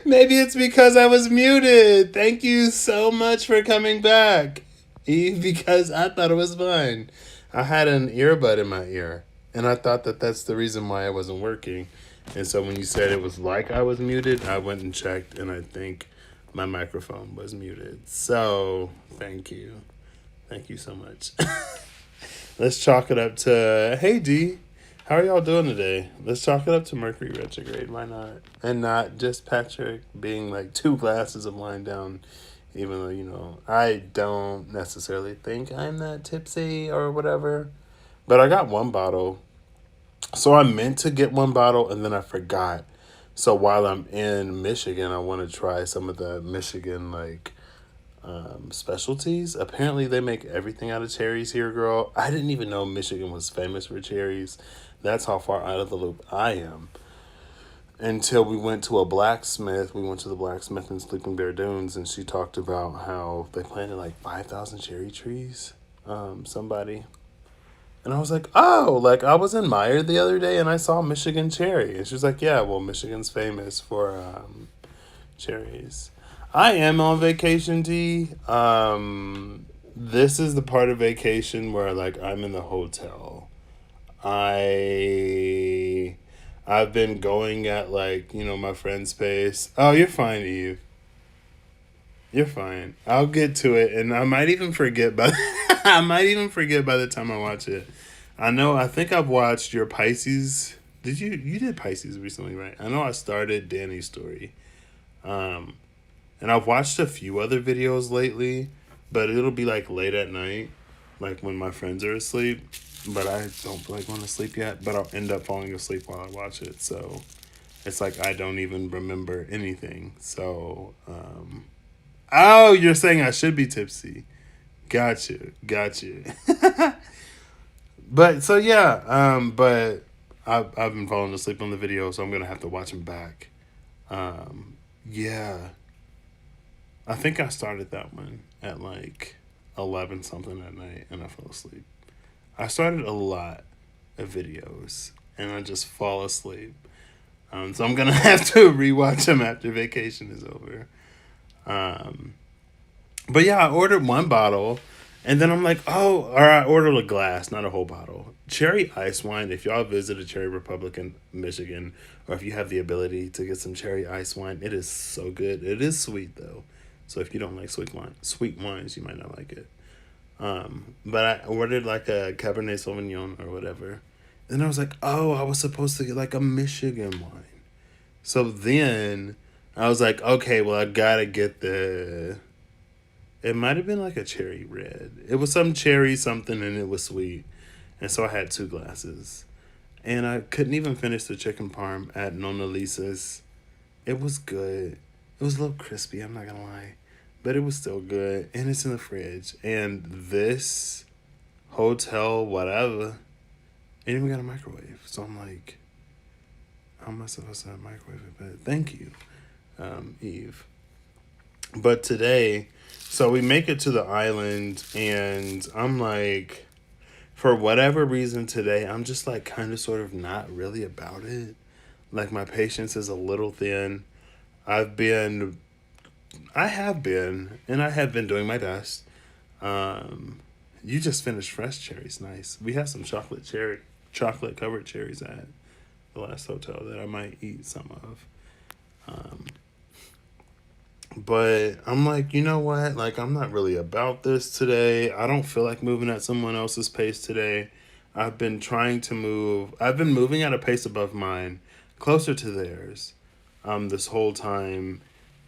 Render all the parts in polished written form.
Maybe it's because I was muted. Thank you so much for coming back, Eve, because I thought it was fine. I had an earbud in my ear, and I thought that that's the reason why I wasn't working. And so when you said it was like I was muted, I went and checked, and I think my microphone was muted. So thank you. Thank you so much. Let's chalk it up to, hey, D. How are y'all doing today? Let's chalk it up to Mercury retrograde. Why not? And not just Patrick being like two glasses of wine down, even though, I don't necessarily think I'm that tipsy or whatever. But I got one bottle. So I meant to get one bottle and then I forgot. So while I'm in Michigan, I want to try some of the Michigan, like, specialties. Apparently, they make everything out of cherries here, girl. I didn't even know Michigan was famous for cherries. That's how far out of the loop I am. Until we went to a blacksmith. We went to the blacksmith in Sleeping Bear Dunes, and she talked about how they planted like 5,000 cherry trees. Somebody. And I was like, oh, like I was in Meyer the other day and I saw Michigan cherry. And she was like, yeah, well, Michigan's famous for cherries. I am on vacation, D. This is the part of vacation where like I'm in the hotel. I I've been going at like, my friend's pace. Oh, you're fine, Eve. You're fine. I'll get to it and I might even forget by I might even forget by the time I watch it. I think I've watched your Pisces. You did Pisces recently, right? I know I started Danny's story. Um And I've watched a few other videos lately, but it'll be like late at night, like when my friends are asleep. But I don't feel like going to sleep yet, but I'll end up falling asleep while I watch it. So it's like I don't even remember anything. So, oh, you're saying I should be tipsy. Got you. But so yeah, but I've been falling asleep on the video, so I'm gonna have to watch them back. Yeah, I think I started that one at like 11 something at night and I fell asleep. I started a lot of videos and I just fall asleep. So I'm going to have to rewatch them after vacation is over. Um, but yeah, I ordered one bottle and then I'm like, oh, or I ordered a glass, not a whole bottle. Cherry ice wine. If y'all visit a Cherry Republic in Michigan, or if you have the ability to get some cherry ice wine, it is so good. It is sweet though, so if you don't like sweet wines, you might not like it. But I ordered like a Cabernet Sauvignon or whatever, and I was like, oh, I was supposed to get like a Michigan wine. So then I was like, okay, well I gotta get the it might have been like a cherry red. It was some cherry something and it was sweet. And so I had two glasses. And I couldn't even finish the chicken parm at Nona Lisa's. It was good. It was a little crispy, I'm not gonna lie. But it was still good. And it's in the fridge. And this hotel, whatever, it even got a microwave. So I'm like, how am I supposed to microwave it? But thank you, Eve. But today, so we make it to the island, and I'm like, for whatever reason today, I'm just like kind of sort of not really about it. Like my patience is a little thin. I've been, and I have been doing my best. Um, you just finished fresh cherries, nice. We have some chocolate covered cherries at the last hotel that I might eat some of. Um, But I'm like, you know what? Like, I'm not really about this today. I don't feel like moving at someone else's pace today. I've been moving at a pace above mine, closer to theirs, this whole time.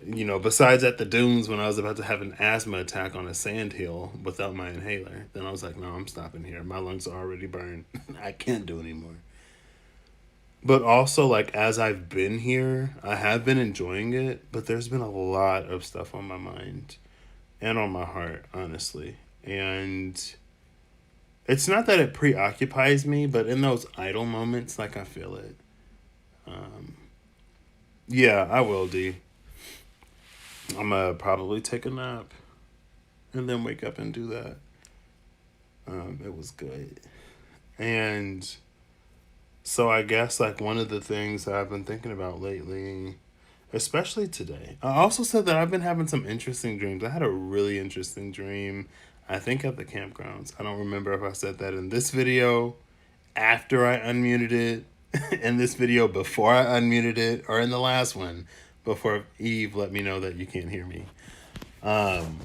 Besides at the dunes when I was about to have an asthma attack on a sand hill without my inhaler. Then I was like, no, I'm stopping here. My lungs are already burned. I can't do anymore. But also, like, as I've been here, I have been enjoying it, but there's been a lot of stuff on my mind and on my heart, honestly. And it's not that it preoccupies me, but in those idle moments, like, I feel it. Um, yeah, I will, D. I'm gonna probably take a nap and then wake up and do that. It was good. And So I guess like one of the things that I've been thinking about lately, especially today, I also said that I've been having some interesting dreams. I had a really interesting dream, I think at the campgrounds. I don't remember if I said that in this video after I unmuted it, in this video before I unmuted it, or in the last one before Eve let me know that you can't hear me. Um,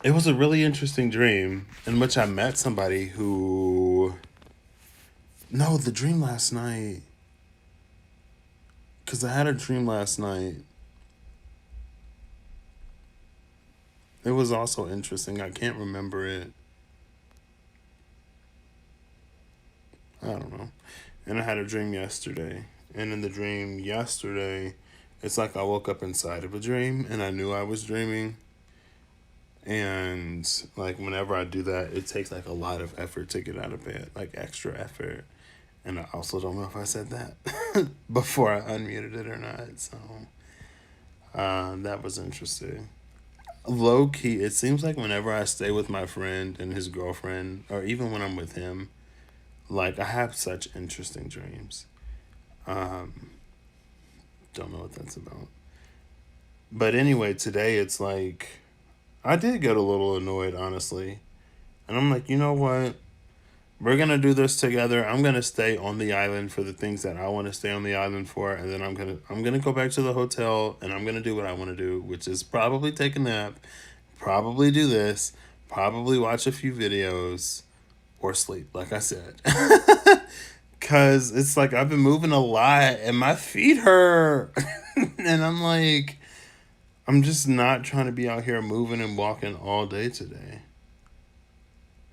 it was a really interesting dream in which I met somebody who. No, the dream last night. Because I had a dream last night. It was also interesting. I can't remember it. I don't know. And I had a dream yesterday. And in the dream yesterday, it's like I woke up inside of a dream and I knew I was dreaming. And like whenever I do that, it takes like a lot of effort to get out of bed, like extra effort. And I also don't know if I said that before I unmuted it or not. So that was interesting. Low key, it seems like whenever I stay with my friend and his girlfriend, or even when I'm with him, like I have such interesting dreams. Um, don't know what that's about. But anyway, today it's like I did get a little annoyed, honestly. And I'm like, you know what? We're gonna do this together. I'm gonna stay on the island for the things that I want to stay on the island for, and then I'm gonna go back to the hotel and I'm gonna do what I want to do, which is probably take a nap, probably do this, probably watch a few videos, or sleep, like I said. Cause it's like I've been moving a lot and my feet hurt. And I'm like, I'm just not trying to be out here moving and walking all day today.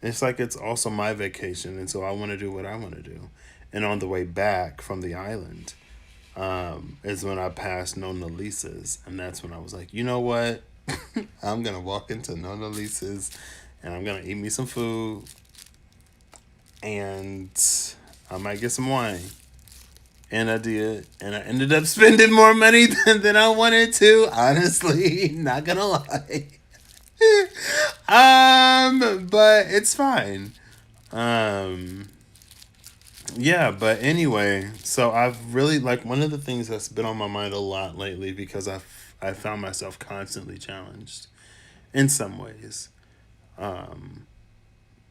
It's like it's also my vacation, and so I want to do what I want to do. And on the way back from the island, is when I passed Nona Lisa's, and that's when I was like, you know what? I'm gonna walk into Nona Lisa's, and I'm gonna eat me some food, and I might get some wine. And I did, and I ended up spending more money than I wanted to. Honestly, not gonna lie. But it's fine. Um, yeah, but anyway, so I've really like one of the things that's been on my mind a lot lately because I found myself constantly challenged in some ways. Um,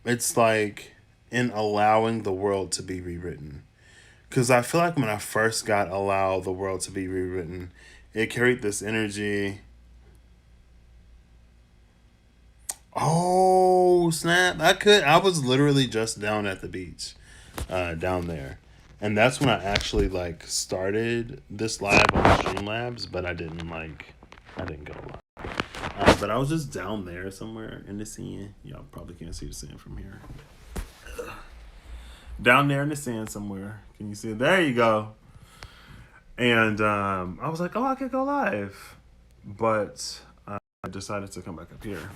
it's like in allowing the world to be rewritten. Because I feel like when I first got allow the world to be rewritten, it carried this energy. Oh snap! I was literally just down at the beach, down there, and that's when I actually like started this live on Streamlabs, but I didn't go live. But I was just down there somewhere in the sand. Y'all probably can't see the sand from here. Down there in the sand somewhere. Can you see it? There you go. And I was like, oh, I could go live, but I decided to come back up here.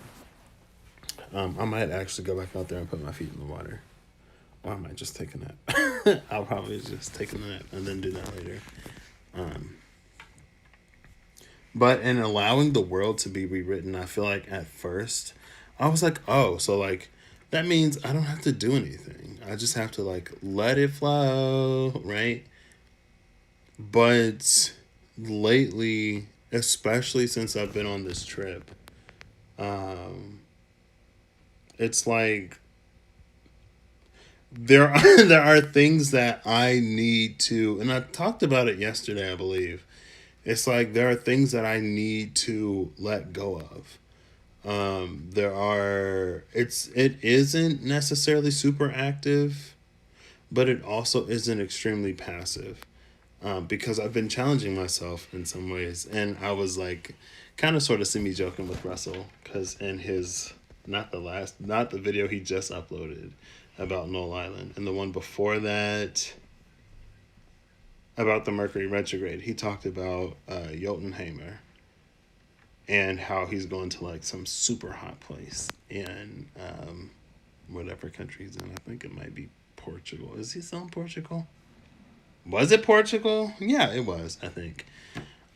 I might actually go back out there and put my feet in the water. Or I might just take a nap. I'll probably just take a nap and then do that later. Um, but in allowing the world to be rewritten, I feel like at first I was like, oh, so like that means I don't have to do anything. I just have to like let it flow, right? But lately, especially since I've been on this trip, um, it's like there are there are things that I need to, and I talked about it yesterday, I believe. It's like there are things that I need to let go of. It isn't necessarily super active, but it also isn't extremely passive. Because I've been challenging myself in some ways, and I was like, kind of sort of see me joking with Russell because in his not the video he just uploaded about Null Island, and the one before that about the Mercury retrograde, he talked about Jotunheimer and how he's going to like some super hot place in whatever country he's in. I think it might be Portugal. Is he still in Portugal? Was it Portugal? Yeah, it was, I think.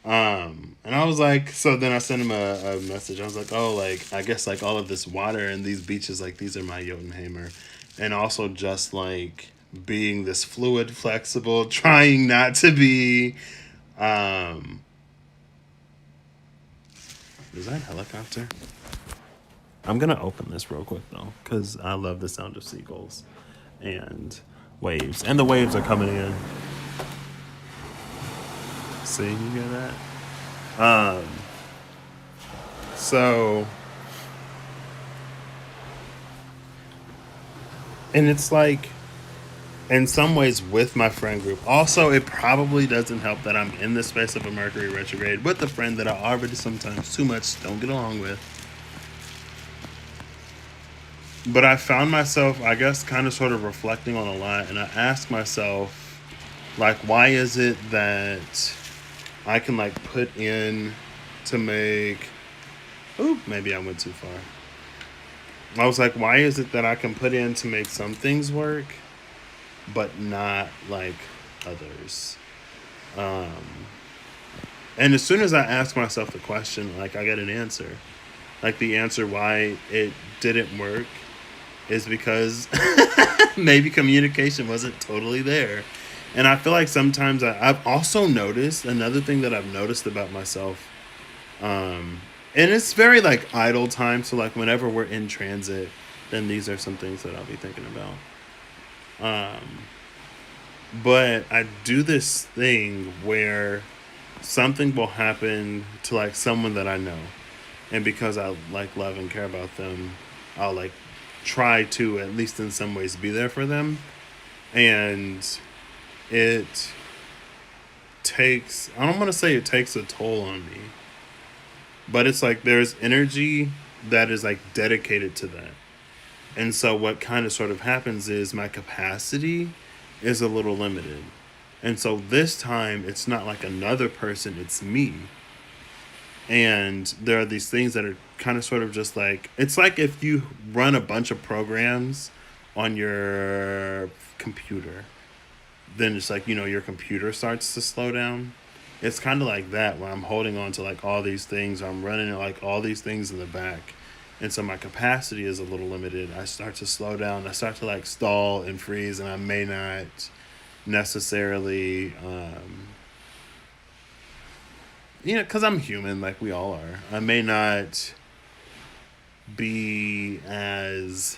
And I was like, so then I sent him a message. I was like, oh, like, I guess like all of this water and these beaches, like these are my Jotunheimer. And also just like being this fluid, flexible, trying not to be. Is that a helicopter? I'm gonna open this real quick though, because I love the sound of seagulls and waves, and the waves are coming in. See, you hear that? So, and it's like, in some ways, with my friend group. Also, it probably doesn't help that I'm in the space of a Mercury retrograde with a friend that I already sometimes too much don't get along with. But I found myself, I guess, kind of sort of reflecting on a lot, and I asked myself, like, why is it that I can, like, put in to make. Ooh, maybe I went too far. I was like, why is it that I can put in to make some things work, but not like others? Um, and as soon as I ask myself the question, like, I get an answer. Like, the answer why it didn't work is because maybe communication wasn't totally there. And I feel like sometimes I've also noticed another thing that I've noticed about myself. Um, and it's very like idle time. So, like, whenever we're in transit, then these are some things that I'll be thinking about. But I do this thing where something will happen to like someone that I know. And because I like love and care about them, I'll like try to, at least in some ways, be there for them. And it takes, I don't want to say it takes a toll on me, but it's like there's energy that is like dedicated to that. And so what kind of sort of happens is my capacity is a little limited. And so this time it's not like another person, it's me. And there are these things that are kind of sort of just like, it's like if you run a bunch of programs on your computer, then it's like, your computer starts to slow down. It's kind of like that, where I'm holding on to like all these things, I'm running like all these things in the back. And so my capacity is a little limited. I start to slow down. I start to like stall and freeze, and I may not necessarily, because I'm human, like we all are. I may not be as,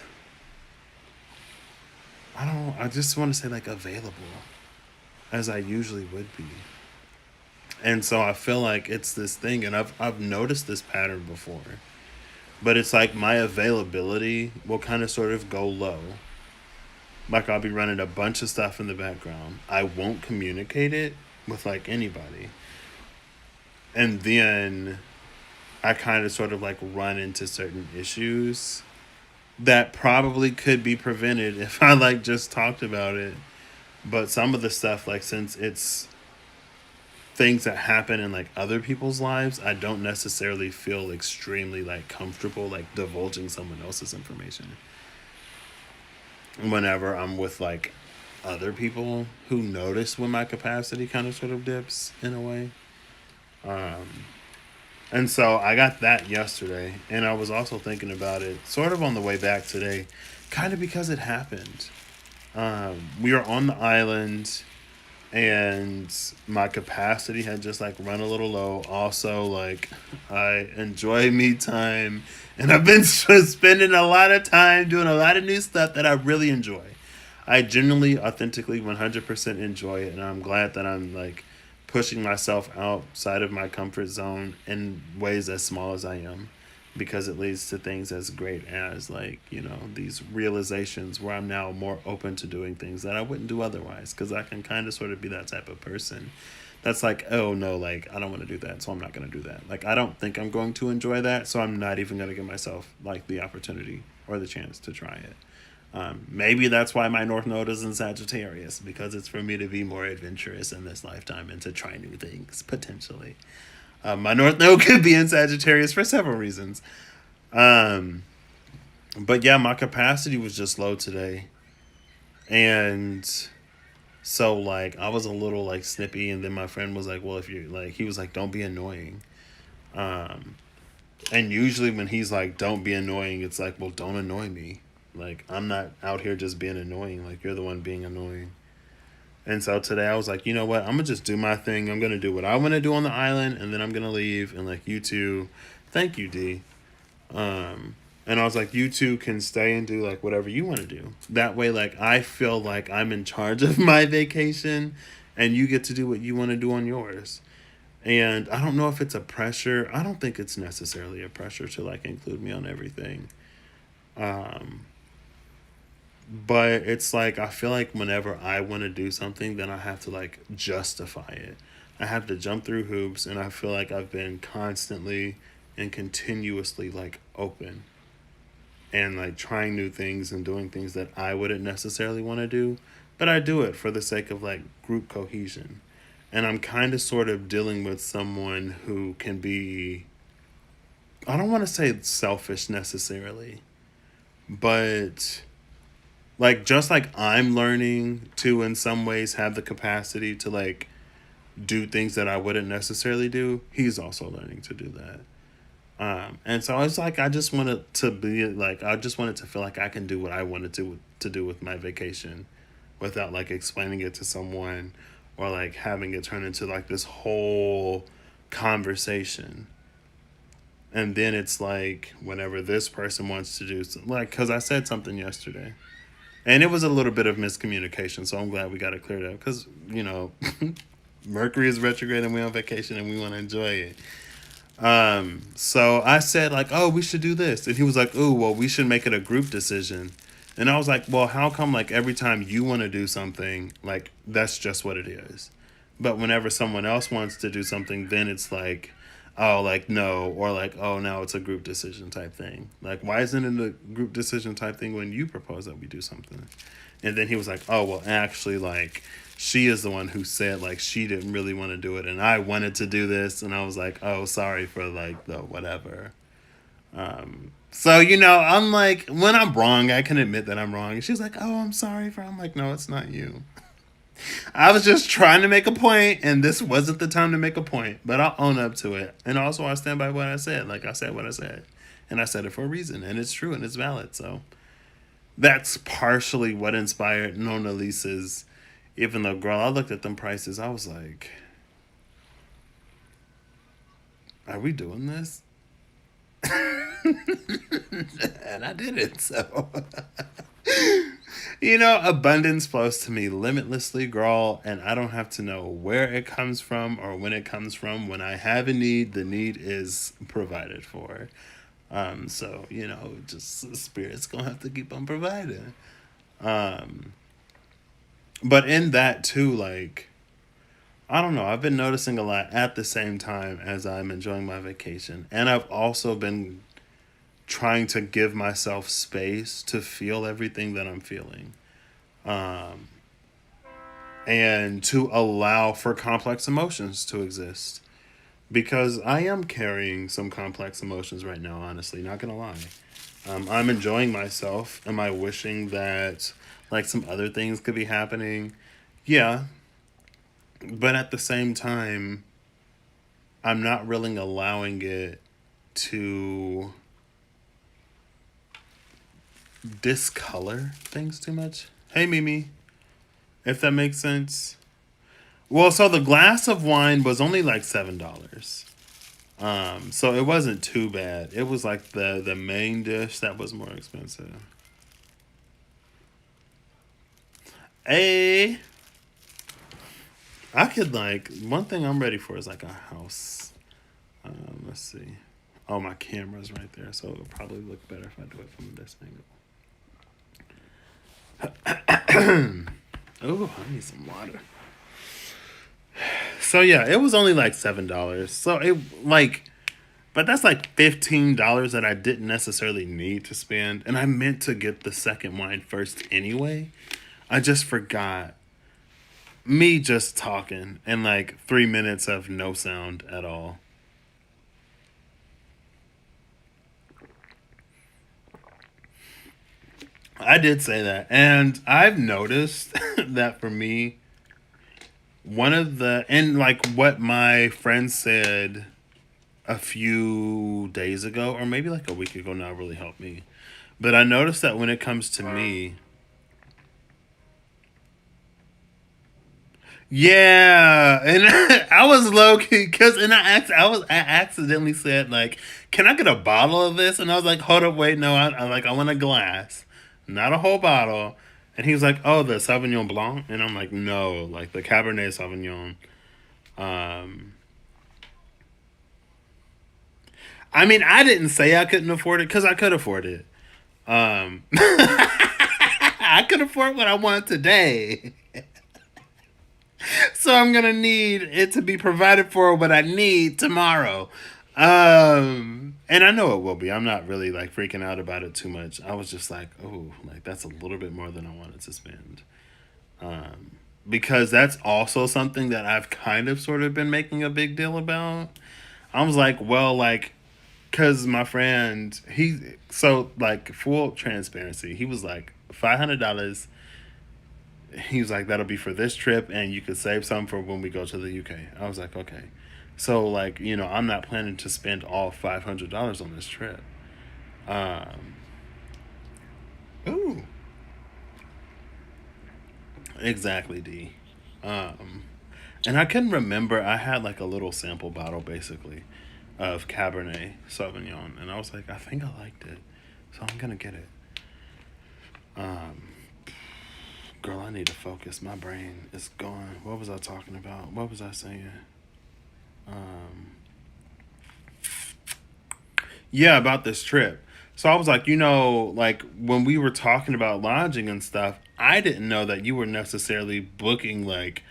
I just want to say like available as I usually would be. And so I feel like it's this thing, and I've noticed this pattern before. But it's like my availability will kind of sort of go low. Like I'll be running a bunch of stuff in the background. I won't communicate it with like anybody. And then I kind of sort of like run into certain issues that probably could be prevented if I like just talked about it. But some of the stuff, like, since it's things that happen in like other people's lives, I don't necessarily feel extremely like comfortable like divulging someone else's information whenever I'm with like other people who notice when my capacity kind of sort of dips in a way. And so I got that yesterday, and I was also thinking about it sort of on the way back today, kind of because it happened. We were on the island, and my capacity had just like run a little low. Also, like, I enjoy me time, and I've been spending a lot of time doing a lot of new stuff that I really enjoy. I genuinely, authentically, 100% enjoy it, and I'm glad that I'm like pushing myself outside of my comfort zone in ways as small as I am, because it leads to things as great as like, these realizations where I'm now more open to doing things that I wouldn't do otherwise, because I can kind of sort of be that type of person that's like, oh no, like, I don't want to do that, so I'm not going to do that. Like, I don't think I'm going to enjoy that, so I'm not even going to give myself like the opportunity or the chance to try it. Maybe that's why my North Node is in Sagittarius, because it's for me to be more adventurous in this lifetime and to try new things, potentially. My North Node could be in Sagittarius for several reasons. But yeah, my capacity was just low today. And so, like, I was a little, like, snippy. And then my friend was like, well, if you're, like, he was like, don't be annoying. And usually when he's like, don't be annoying, it's like, well, don't annoy me. Like, I'm not out here just being annoying. Like, you're the one being annoying. And so today I was like, you know what? I'm gonna just do my thing. I'm gonna do what I want to do on the island, and then I'm gonna leave. And like, you two, thank you, D. And I was like, you two can stay and do like whatever you want to do. That way, like, I feel like I'm in charge of my vacation, and you get to do what you want to do on yours. And I don't know if it's a pressure. I don't think it's necessarily a pressure to like include me on everything. Um, but it's like I feel like whenever I want to do something, then I have to like justify it. I have to jump through hoops, and I feel like I've been constantly and continuously like open and like trying new things and doing things that I wouldn't necessarily want to do, but I do it for the sake of like group cohesion. And I'm kind of sort of dealing with someone who can be, I don't want to say selfish necessarily, but like just like I'm learning to in some ways have the capacity to like do things that I wouldn't necessarily do, he's also learning to do that. And so it's like I just wanted to be like I just wanted to feel like I can do what I wanted to do with my vacation without like explaining it to someone or like having it turn into like this whole conversation. And then it's like whenever this person wants to do something, like because I said something yesterday, and it was a little bit of miscommunication. So I'm glad we got it cleared up because Mercury is retrograde and we're on vacation and we want to enjoy it. So I said like, oh, we should do this. And he was like, oh, well, we should make it a group decision. And I was like, well, how come like every time you want to do something, like that's just what it is. But whenever someone else wants to do something, then it's like, oh, like no, or like, oh, now it's a group decision type thing. Like, why isn't it a group decision type thing when you propose that we do something? And then he was like, oh, well, actually, like, she is the one who said, like, she didn't really want to do it. And I wanted to do this. And I was like, oh, sorry for, like, the whatever. So, I'm like, when I'm wrong, I can admit that I'm wrong. And she's like, oh, I'm sorry for, I'm like, no, it's not you. I was just trying to make a point, and this wasn't the time to make a point. But I'll own up to it. And also, I stand by what I said. Like, I said what I said. And I said it for a reason. And it's true and it's valid. So that's partially what inspired Nona Lisa's. Even though, girl, I looked at them prices, I was like, are we doing this? And I did it, so. Abundance flows to me limitlessly, girl, and I don't have to know where it comes from or when it comes from. When I have a need, the need is provided for. So, just Spirit's gonna have to keep on providing. But in that too, like, I don't know, I've been noticing a lot at the same time as I'm enjoying my vacation. And I've also been trying to give myself space to feel everything that I'm feeling. Um, and to allow for complex emotions to exist. Because I am carrying some complex emotions right now, honestly, not gonna lie. I'm enjoying myself. Am I wishing that like some other things could be happening? Yeah. But at the same time, I'm not really allowing it to discolor things too much. Hey, Mimi, if that makes sense. Well, so the glass of wine was only like $7. So it wasn't too bad. It was like the main dish that was more expensive. Hey, I could like one thing I'm ready for is like a house. Let's see. Oh, my camera's right there, so it'll probably look better if I do it from this angle. Oh, I need some water. So yeah, it was only like $7. So it like, but that's like $15 that I didn't necessarily need to spend, and I meant to get the second wine first anyway. I just forgot. Me just talking and like 3 minutes of no sound at all. I did say that, and I've noticed that for me, one of the and like what my friend said a few days ago, or maybe like a week ago now, really helped me. But I noticed that when it comes to me, yeah, and I was low key because, and I accidentally said like, "Can I get a bottle of this?" And I was like, "Hold up, wait, no, I want a glass, not a whole bottle." And he was like, "Oh, the Sauvignon Blanc," and I'm like, "No, like the Cabernet Sauvignon." Um, I mean, I didn't say I couldn't afford it because I could afford it. I could afford what I want today. So I'm gonna need it to be provided for what I need tomorrow. And I know it will be. I'm not really like freaking out about it too much. I was just like, oh, like that's a little bit more than I wanted to spend. Because that's also something that I've kind of sort of been making a big deal about. I was like, well, like, cause my friend, so like full transparency, he was like $500. He was like, that'll be for this trip, and you could save some for when we go to the UK. I was like, okay. So, like, I'm not planning to spend all $500 on this trip. Um, ooh, exactly, D. Um, and I couldn't remember. I had like a little sample bottle, basically, of Cabernet Sauvignon, and I was like, I think I liked it, so I'm gonna get it. Um, Girl, I need to focus. My brain is gone. What was I talking about? What was I saying? Um, yeah, about this trip. So I was like, like when we were talking about lodging and stuff, I didn't know that you were necessarily booking like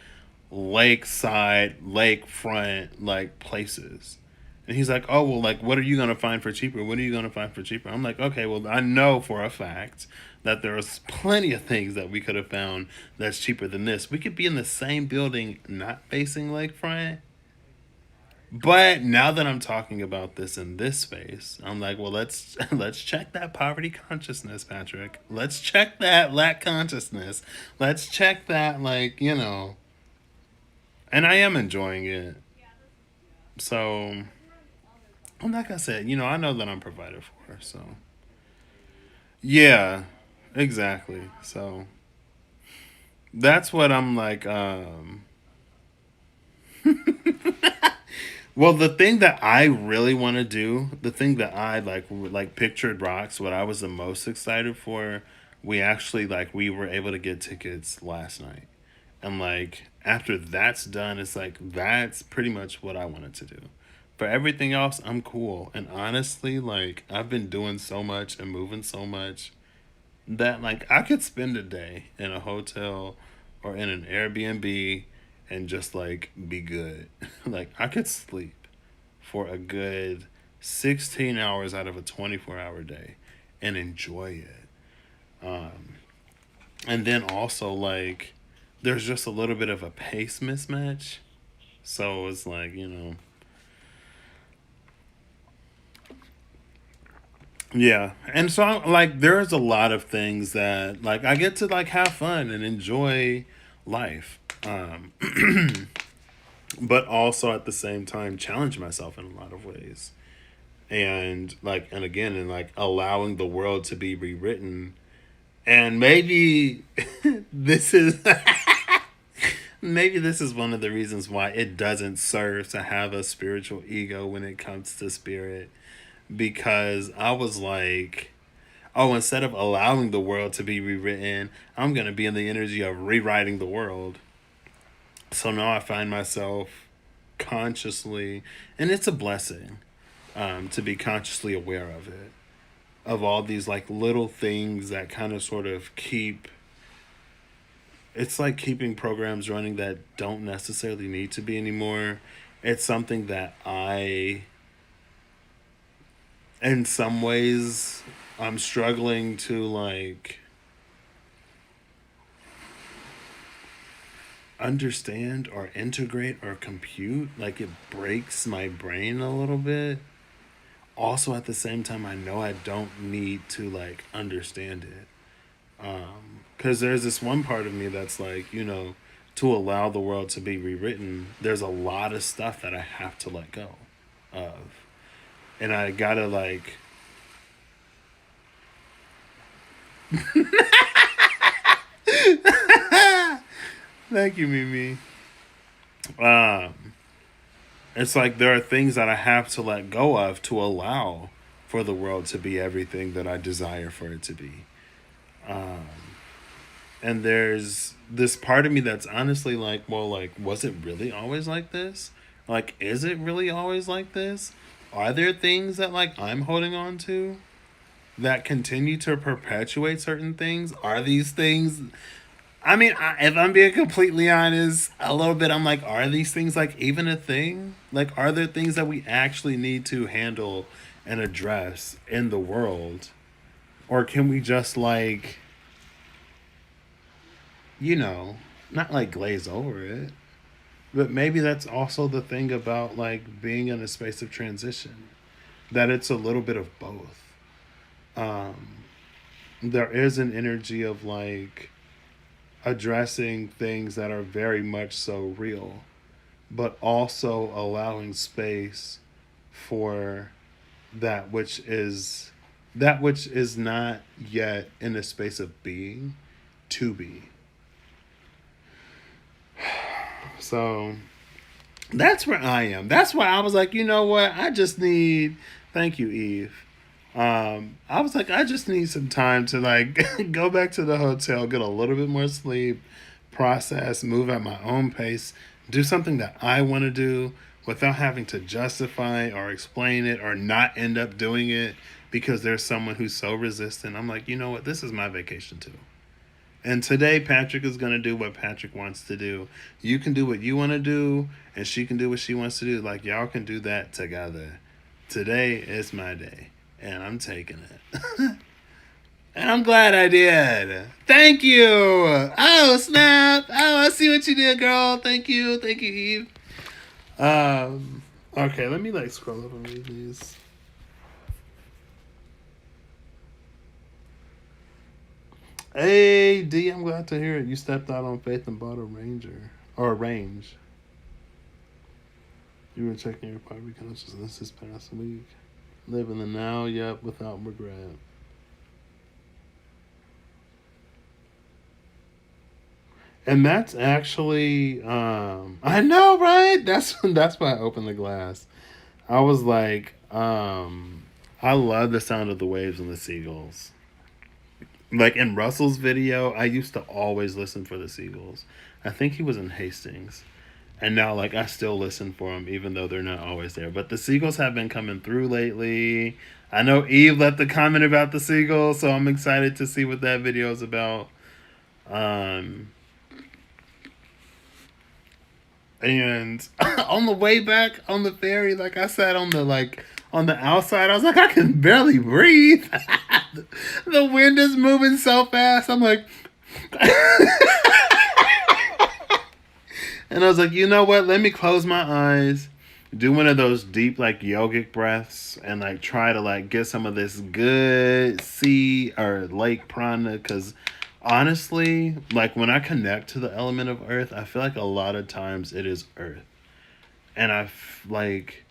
lakeside, lakefront, like places. And he's like, oh, well, like, what are you going to find for cheaper? What are you going to find for cheaper? I'm like, okay, well, I know for a fact that there's plenty of things that we could have found that's cheaper than this. We could be in the same building, not facing lakefront. But now that I'm talking about this in this space, I'm like, well, let's check that poverty consciousness, Patrick. Let's check that lack consciousness. Let's check that, like, and I am enjoying it. So, well, like I said, I know that I'm provided for. So, yeah, exactly. So that's what I'm like. Well, the thing that I really want to do, the thing that I like pictured rocks, what I was the most excited for, we actually like we were able to get tickets last night. And like after that's done, it's like that's pretty much what I wanted to do. For everything else, I'm cool. And honestly, like I've been doing so much and moving so much that like I could spend a day in a hotel or in an Airbnb and just like be good. Like I could sleep for a good 16 hours out of a 24-hour day and enjoy it. And then also like there's just a little bit of a pace mismatch. So it's like, yeah. And so like there's a lot of things that like I get to like have fun and enjoy life. But also at the same time challenge myself in a lot of ways. And again and like allowing the world to be rewritten. And maybe this is maybe this is one of the reasons why it doesn't serve to have a spiritual ego when it comes to spirit, because I was like, oh, instead of allowing the world to be rewritten, I'm going to be in the energy of rewriting the world. So now I find myself consciously, and it's a blessing, to be consciously aware of it, of all these like little things that kind of sort of keep, it's like keeping programs running that don't necessarily need to be anymore. It's something that in some ways, I'm struggling to like understand or integrate or compute. Like it breaks my brain a little bit. Also, at the same time, I know I don't need to like understand it. Because there's this one part of me that's like, to allow the world to be rewritten, there's a lot of stuff that I have to let go of. And I gotta like Thank you, Mimi. Um, it's like there are things that I have to let go of to allow for the world to be everything that I desire for it to be. Um, and there's this part of me that's honestly like, well, like, was it really always like this? Like, is it really always like this? Are there things that like I'm holding on to that continue to perpetuate certain things? Are these things? I mean, if I'm being completely honest, a little bit, I'm like, are these things like even a thing? Like, are there things that we actually need to handle and address in the world? Or can we just like, you know, not like glaze over it? But maybe that's also the thing about like being in a space of transition, that it's a little bit of both. Um, there is an energy of like addressing things that are very much so real, but also allowing space for that which is not yet in a space of being to be. So that's where I am. That's why I was like, you know what? I just need. Thank you, Eve. I was like, I just need some time to like go back to the hotel, get a little bit more sleep, process, move at my own pace, do something that I want to do without having to justify or explain it or not end up doing it because there's someone who's so resistant. I'm like, you know what? This is my vacation too. And today, Patrick is going to do what Patrick wants to do. You can do what you want to do, and she can do what she wants to do. Like, y'all can do that together. Today is my day, and I'm taking it. And I'm glad I did. Thank you. Oh, snap. Oh, I see what you did, girl. Thank you. Thank you, Eve. Okay, let me, like, scroll up and read these. Hey, D, I'm glad to hear it. You stepped out on faith and bought a Ranger. Or a Range. You were checking your poverty consciousness this past week. Live in the now, yep, without regret. And that's actually, I know, right? That's why I opened the glass. I was like, I love the sound of the waves and the seagulls. Like in Russell's video, I used to always listen for the seagulls. I think he was in Hastings. And now, like, I still listen for them, even though they're not always there. But the seagulls have been coming through lately. I know Eve left a comment about the seagulls, so I'm excited to see what that video is about. Um, and on the way back on the ferry, like I sat on the on the outside, I was like, I can barely breathe. The wind is moving so fast. I'm like, and I was like, you know what? Let me close my eyes, do one of those deep like yogic breaths, and like try to like get some of this good sea or lake prana. Because honestly, like when I connect to the element of earth, I feel like a lot of times it is earth, and like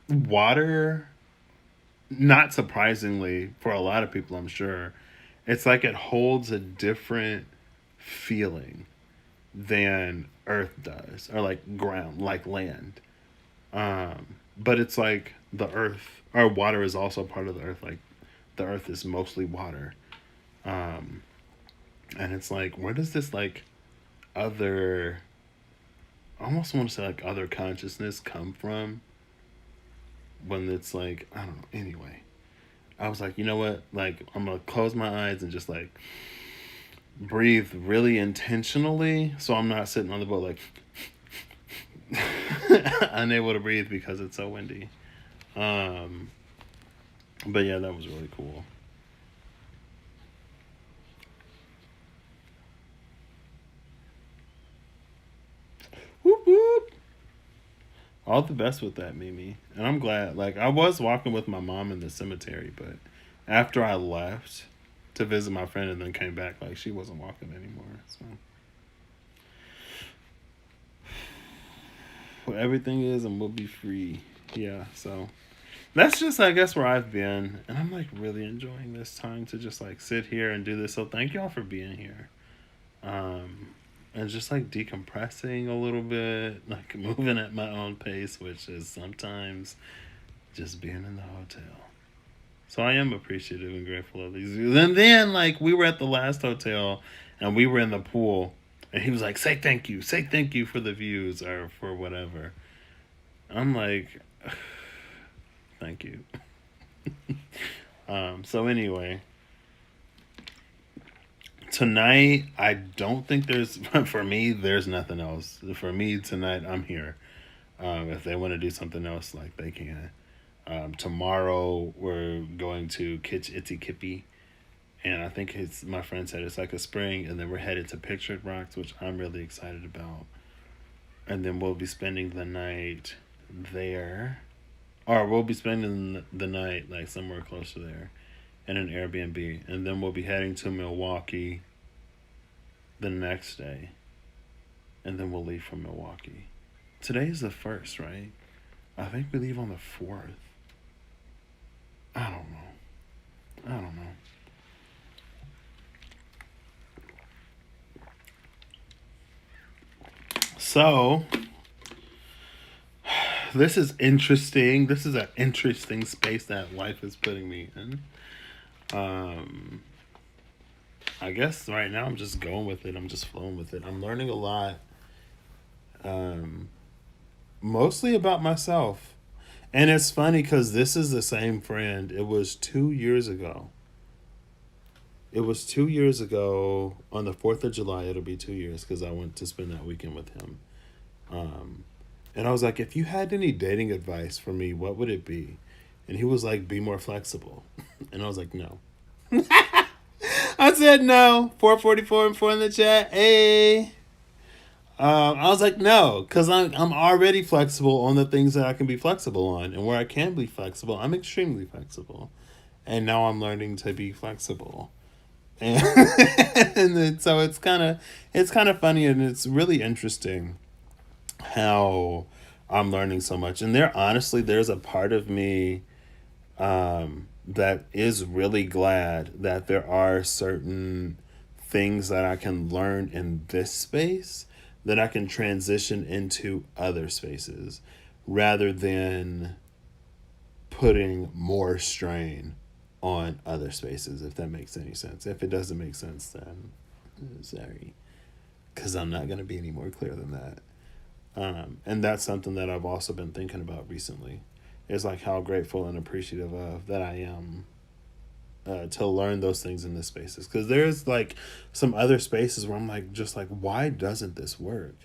water. Not surprisingly, for a lot of people, I'm sure, it's like it holds a different feeling than earth does, or like ground, like land. But it's like the earth or water is also part of the earth. Like the earth is mostly water. Um, and it's like, where does this like other, I almost want to say like other consciousness come from when it's like, I don't know. Anyway, I was like, you know what? Like, I'm going to close my eyes and just like breathe really intentionally so I'm not sitting on the boat like unable to breathe because it's so windy. Um, but yeah, that was really cool. Whoop whoop. All the best with that, Mimi. And I'm glad. Like, I was walking with my mom in the cemetery, but after I left to visit my friend and then came back, like, she wasn't walking anymore. So, well, everything is and will be free. Yeah, so that's just, I guess, where I've been, and I'm like really enjoying this time to just like sit here and do this. So thank y'all for being here, um, and just like decompressing a little bit, like moving at my own pace, which is sometimes just being in the hotel. So I am appreciative and grateful of these views. And then like we were at the last hotel, and we were in the pool, and he was like, say thank you for the views or for whatever." I'm like, "Thank you." So anyway, tonight I don't think there's for me there's nothing else for me tonight. I'm here. If they want to do something else, like they can. Tomorrow we're going to Kitch Itsy Kippy, and I think it's my friend said it's like a spring, and then we're headed to Pictured Rocks, which I'm really excited about. And then we'll be spending the night there, or we'll be spending the night like somewhere close to there in an Airbnb, and then we'll be heading to Milwaukee the next day, and then we'll leave from Milwaukee. Today is the first, right? I think we leave on the fourth. I don't know. I don't know. So this is interesting. This is an interesting space that life is putting me in. Um, I guess right now I'm just going with it. I'm just flowing with it. I'm learning a lot, um, mostly about myself. And it's funny because this is the same friend. It was 2 years ago. It was 2 years ago on the 4th of July. It'll be 2 years because I went to spend that weekend with him. Um, and I was like, if you had any dating advice for me, what would it be? And he was like, be more flexible. And I was like, no. I said no. 444 and 4 in the chat. Hey. I was like, no, because I'm already flexible on the things that I can be flexible on. And where I can be flexible, I'm extremely flexible. And now I'm learning to be flexible. And, and then, so it's kind of funny, and it's really interesting how I'm learning so much. And there's a part of me, that is really glad that there are certain things that I can learn in this space that I can transition into other spaces rather than putting more strain on other spaces, if that makes any sense. If it doesn't make sense, then sorry, because I'm not going to be any more clear than that. And that's something that I've also been thinking about recently. Is like how grateful and appreciative of that I am, to learn those things in this spaces. Because there's like some other spaces where I'm like, just like, why doesn't this work?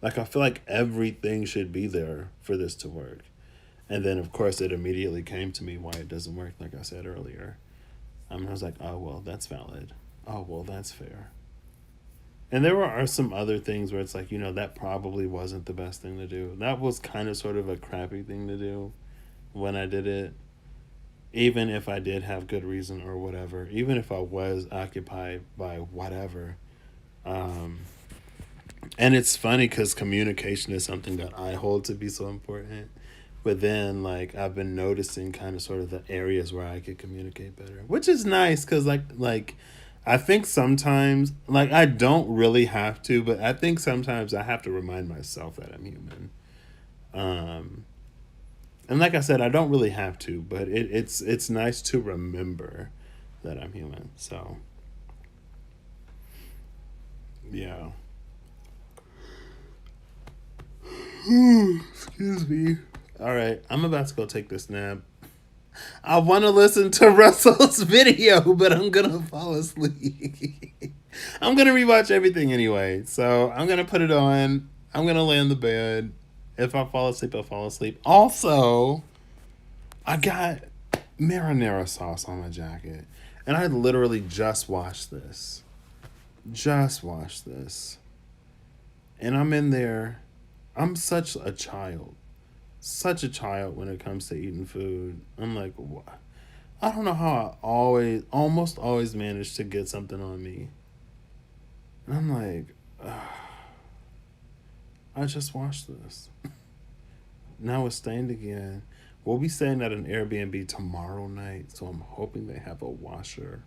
Like, I feel like everything should be there for this to work. And then, of course, it immediately came to me why it doesn't work, like I said earlier. I was like, oh, well, that's valid. Oh, well, that's fair. And there are some other things where it's like, that probably wasn't the best thing to do. That was kind of sort of a crappy thing to do when I did it. Even if I did have good reason or whatever, even if I was occupied by whatever. Um, and it's funny because communication is something that I hold to be so important. But then, like, I've been noticing kind of sort of the areas where I could communicate better, which is nice because, like, I think sometimes, like, I don't really have to, but I think sometimes I have to remind myself that I'm human. Um, and like I said, I don't really have to, but it's nice to remember that I'm human. So yeah. Excuse me. All right, I'm about to go take this nap. I want to listen to Russell's video, but I'm gonna fall asleep. I'm gonna rewatch everything anyway, so I'm gonna put it on. I'm gonna lay in the bed. If I fall asleep, I'll fall asleep. Also, I got marinara sauce on my jacket, and I literally just washed this. Just washed this. And I'm in there. I'm such a child. Such a child when it comes to eating food. I'm like, what? I don't know how I almost always manage to get something on me. And I'm like, I just washed this. Now it's stained again. We'll be staying at an Airbnb tomorrow night, so I'm hoping they have a washer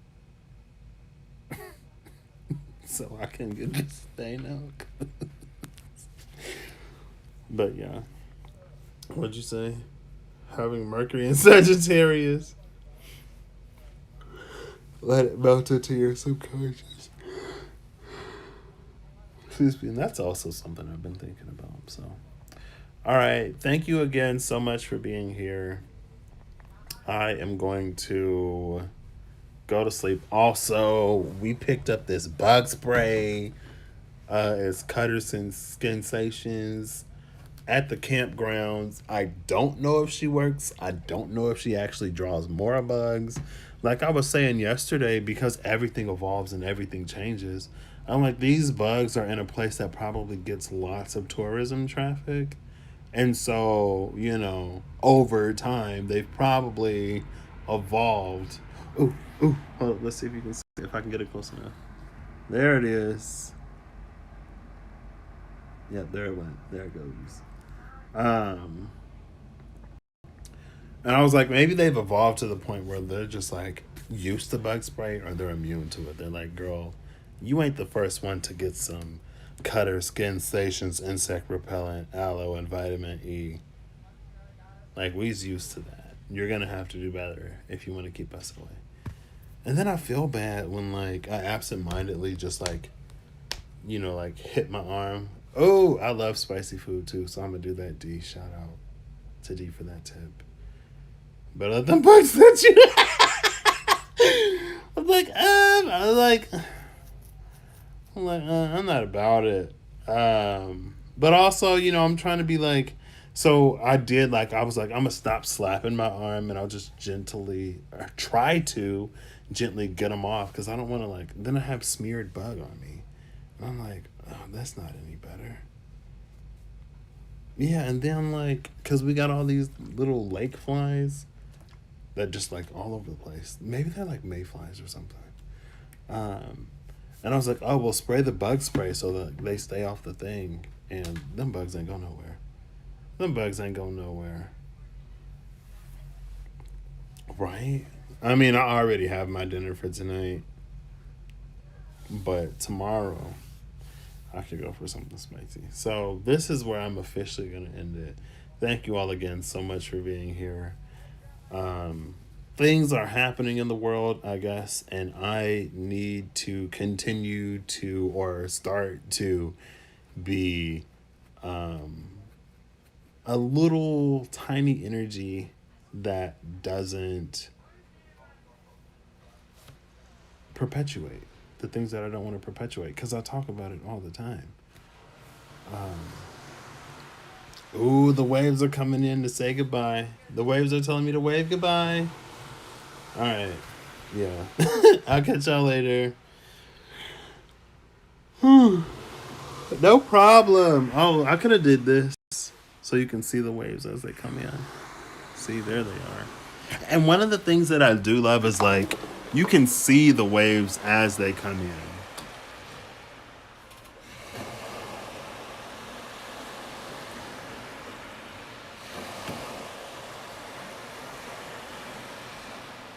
so I can get this thing out. But yeah, what'd you say? Having Mercury in Sagittarius, let it melt into your subconscious. Excuse me, and that's also something I've been thinking about. So, all right, thank you again so much for being here. I am going to go to sleep. Also, we picked up this bug spray. It's Cutters and Sensations at the campgrounds. I don't know if she works. I don't know if she actually draws more bugs. Like I was saying yesterday, because everything evolves and everything changes, I'm like, these bugs are in a place that probably gets lots of tourism traffic. And so, over time, they've probably evolved. Ooh, ooh, hold on, let's see if you can see if I can get it close enough. There it is. Yeah, there it went. There it goes. Um, and I was like, maybe they've evolved to the point where they're just like used to bug spray or they're immune to it. They're like, girl, you ain't the first one to get some Cutter, Skin Stations, insect repellent, aloe, and vitamin E. Like, we's used to that. You're gonna have to do better if you want to keep us away. And then I feel bad when like I absentmindedly just like, like hit my arm. Oh, I love spicy food too, so I'm gonna do that. D, shout out to D for that tip. But let them bugs hit you. I'm like, I'm not about it. But also, I'm trying to be like, so I did like, I was like, I'm gonna stop slapping my arm and I'll just gently, or try to gently get them off because I don't want to like, then I have smeared bug on me. And I'm like, oh, that's not any better. Yeah, and then like, because we got all these little lake flies that just like all over the place. Maybe they're like mayflies or something. Um, and I was like, oh, we'll spray the bug spray so that they stay off the thing. And them bugs ain't going nowhere. Them bugs ain't going nowhere. Right? I mean, I already have my dinner for tonight. But tomorrow, I could go for something spicy. So this is where I'm officially going to end it. Thank you all again so much for being here. Things are happening in the world, I guess, and I need to continue to or start to be a little tiny energy that doesn't perpetuate the things that I don't want to perpetuate because I talk about it all the time. Ooh, the waves are coming in to say goodbye. The waves are telling me to wave goodbye. All right. Yeah. I'll catch y'all later. No problem. Oh, I could have did this so you can see the waves as they come in. See, there they are. And one of the things that I do love is like you can see the waves as they come in.